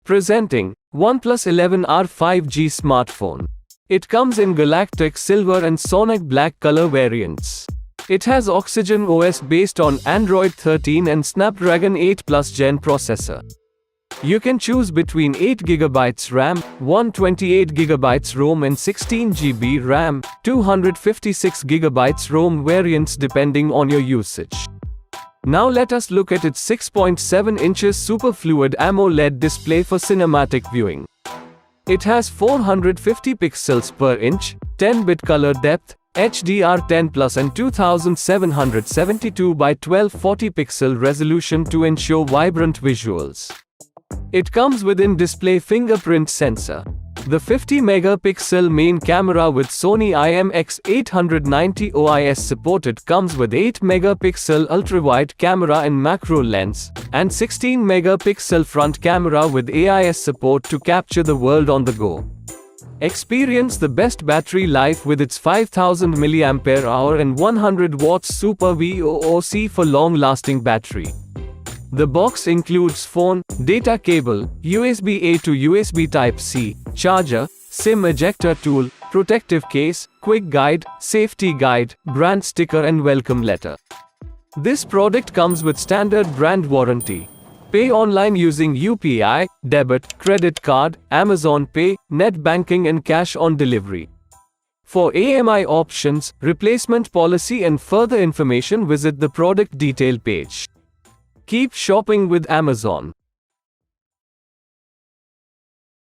Presenting OnePlus 11R 5G smartphone. It comes in Galactic Silver and Sonic Black color variants. It has Oxygen OS based on Android 13 and Snapdragon 8 Plus Gen processor. You can choose between 8GB RAM, 128GB ROM and 16GB RAM, 256GB ROM variants depending on your usage. Now let us look at its 6.7 inches Super Fluid AMOLED display for cinematic viewing. It has 450 pixels per inch, 10-bit color depth, HDR10 Plus and 2772 by 1240 pixel resolution to ensure vibrant visuals. It comes with in-display fingerprint sensor. The 50-megapixel main camera with Sony IMX890 OIS supported comes with 8-megapixel ultra-wide camera and macro lens, and 16-megapixel front camera with AIS support to capture the world on the go. Experience the best battery life with its 5000 mAh and 100 watts Super VOOC for long-lasting battery. The box includes phone, data cable, USB-A to USB Type-C, charger, SIM ejector tool, protective case, quick guide, safety guide, brand sticker and welcome letter. This product comes with standard brand warranty. Pay online using UPI, debit, credit card, Amazon Pay, net banking and cash on delivery. For AMI options, replacement policy and further information visit the product detail page. Keep shopping with Amazon.